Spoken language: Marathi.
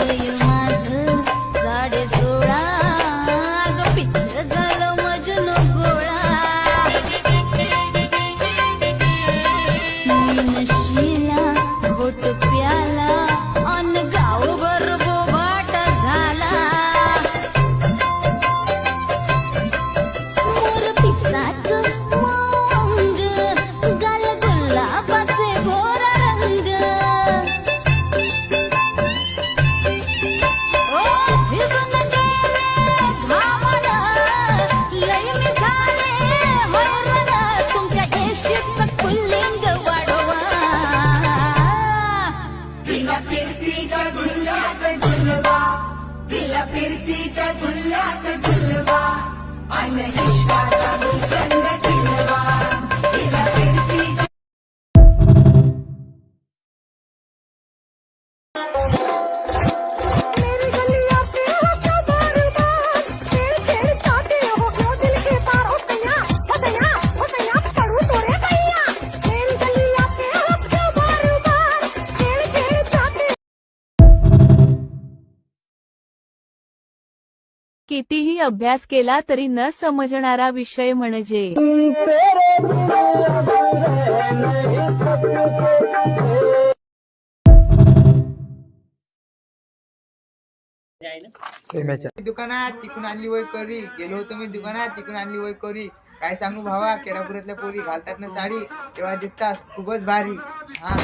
वय माझं 16.5 अगं पिच्छ झालं मजनू गोळा मी नशीला घोट प्याला अन गावभर बोबाट झाला मोर पिसाचं मौंग गाल गुलाबाचे गोरा रंग ओ भिजून गेले घामानं लय मी झाले हैराण तुमच्या येशीचं पुल्लिंग वाढवा तिला फिरतीच्या झुल्यात झुलवा तिला फिरतीच्या झुल्यात झुलवा अन इश्काचा गुलकंद किलवा तिला फिरतीच्या मेरी गलियां पे हो क्या बार-बार तेरे तेरे चाहते हो क्यों दिल के पार हो सैया पकड़ू तोरे भैया मेरी गलियां पे हो क्या बार-बार तेरे तेरे चाहते कितीही अभ्यास केला तरी न समजणारा विषय म्हणजे दुकानात तिकून आणली वय करी गेलो होतो मी दुकानात तिकून आणली वय करी काय सांगू भावा केडापुरातल्या पोरी घालतात ना साडी तेव्हा दिसतास खूपच भारी हा